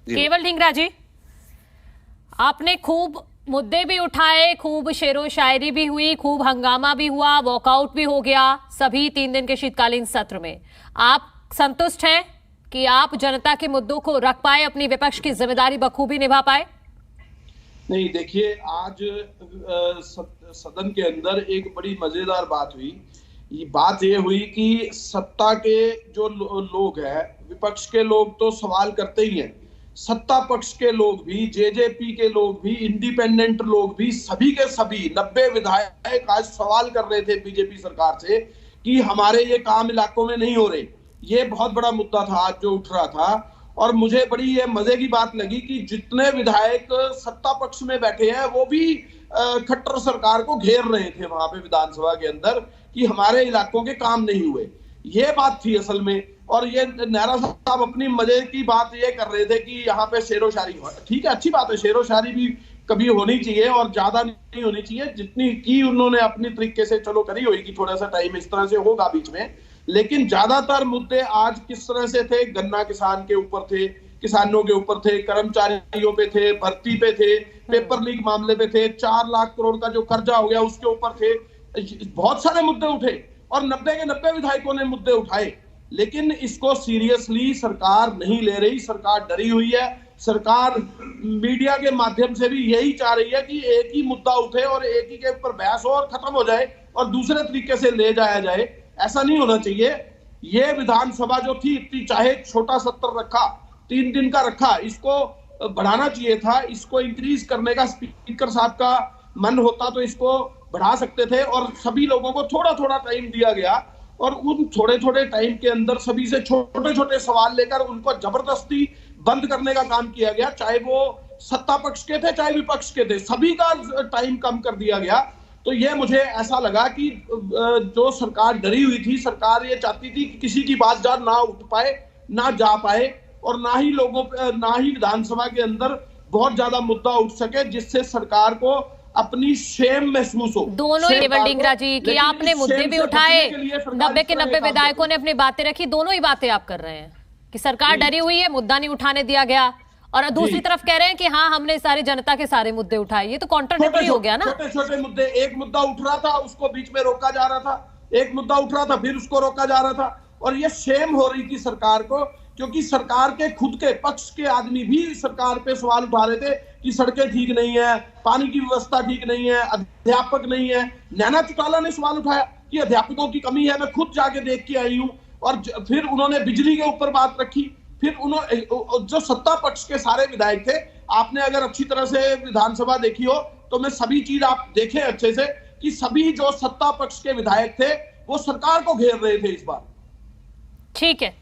केवल ढींगरा जी, आपने खूब मुद्दे भी उठाए, खूब शेरो शायरी भी हुई, खूब हंगामा भी हुआ, वॉकआउट भी हो गया सभी 3 दिन के शीतकालीन सत्र में। आप संतुष्ट हैं कि आप जनता के मुद्दों को रख पाए, अपनी विपक्ष की जिम्मेदारी बखूबी निभा पाए? नहीं, देखिए, आज सदन के अंदर एक बड़ी मजेदार बात हुई। ये बात ये हुई कि सत्ता के जो लोग हैं, विपक्ष के लोग तो सवाल करते ही हैं, सत्ता पक्ष के लोग भी, जेजेपी के लोग भी, इंडिपेंडेंट लोग भी, सभी के सभी 90 विधायक आज सवाल कर रहे थे बीजेपी सरकार से कि हमारे ये काम इलाकों में नहीं हो रहे। ये बहुत बड़ा मुद्दा था आज जो उठ रहा था। और मुझे बड़ी ये मजे की बात लगी कि जितने विधायक सत्ता पक्ष में बैठे हैं वो भी खट्टर सरकार को घेर रहे थे वहां पे विधानसभा के अंदर कि हमारे इलाकों के काम नहीं हुए। ये बात थी असल में। और ये नेहरा साहब अपनी मजे की बात ये कर रहे थे कि यहाँ पे शेरो शायरी हो। ठीक है, अच्छी बात है, शेरो शायरी भी कभी होनी चाहिए और ज्यादा नहीं होनी चाहिए। जितनी की उन्होंने अपनी तरीके से चलो करी होगी, थोड़ा सा टाइम इस तरह से होगा बीच में, लेकिन ज्यादातर मुद्दे आज किस तरह से थे? गन्ना किसान के ऊपर थे, किसानों के ऊपर थे, कर्मचारियों पे थे, भर्ती पे थे, पेपर लीक मामले पे थे, 4 लाख करोड़ का जो कर्जा हो गया उसके ऊपर थे। बहुत सारे मुद्दे उठे और 90 के 90 विधायकों ने मुद्दे उठाए, लेकिन इसको सीरियसली सरकार नहीं ले रही। सरकार डरी हुई है। सरकार मीडिया के माध्यम से भी यही चाह रही है कि एक ही मुद्दा उठे और एक ही के ऊपर बहस हो और खत्म हो जाए और दूसरे तरीके से ले जाया जाए। ऐसा नहीं होना चाहिए। ये विधानसभा जो थी, इतनी चाहे छोटा सत्र रखा, 3 दिन का रखा, इसको बढ़ाना चाहिए था। इसको इंक्रीज करने का स्पीकर साहब का मन होता तो इसको बढ़ा सकते थे और सभी लोगों को थोड़ा थोड़ा टाइम दिया गया और उन थोड़े थोड़े टाइम के अंदर सभी से छोटे छोटे सवाल लेकर उनको जबरदस्ती बंद करने का काम किया गया। चाहे वो सत्ता पक्ष के थे चाहे विपक्ष के थे, सभी का टाइम कम कर दिया गया। तो ये मुझे ऐसा लगा कि जो सरकार डरी हुई थी, सरकार ये चाहती थी कि किसी की बात ना उठ पाए, ना जा पाए और ना ही लोगों पे, ना ही विधानसभा के अंदर बहुत ज्यादा मुद्दा उठ सके जिससे सरकार को अपनी शेम महसूस हो। दोनों केवल ढींगरा जी कि आपने मुद्दे भी उठाए, 90 के 90 विधायकों ने अपनी बातें रखी, दोनों ही बातें आप कर रहे हैं कि सरकार डरी हुई है, मुद्दा नहीं उठाने दिया गया, और दूसरी तरफ कह रहे हैं कि हाँ हमने सारी जनता के सारे मुद्दे उठाए। ये तो कॉन्ट्राडिक्टरी हो गया ना। छोटे छोटे मुद्दे, एक मुद्दा उठ रहा था उसको बीच में रोका जा रहा था, एक मुद्दा उठ रहा था फिर उसको रोका जा रहा था, और ये शेम हो रही थी सरकार को, क्योंकि सरकार के खुद के पक्ष के आदमी भी सरकार पे सवाल उठा रहे थे कि सड़कें ठीक नहीं है, पानी की व्यवस्था ठीक नहीं है, अध्यापक नहीं है। नैना चौटाला ने सवाल उठाया कि अध्यापकों की कमी है, मैं खुद जाके देख के आई हूं। और फिर उन्होंने बिजली के ऊपर बात रखी। फिर उन्होंने, जो सत्ता पक्ष के सारे विधायक थे, आपने अगर अच्छी तरह से विधानसभा देखी हो तो मैं सभी चीज आप देखें अच्छे से कि सभी जो सत्ता पक्ष के विधायक थे वो सरकार को घेर रहे थे इस बार। ठीक है।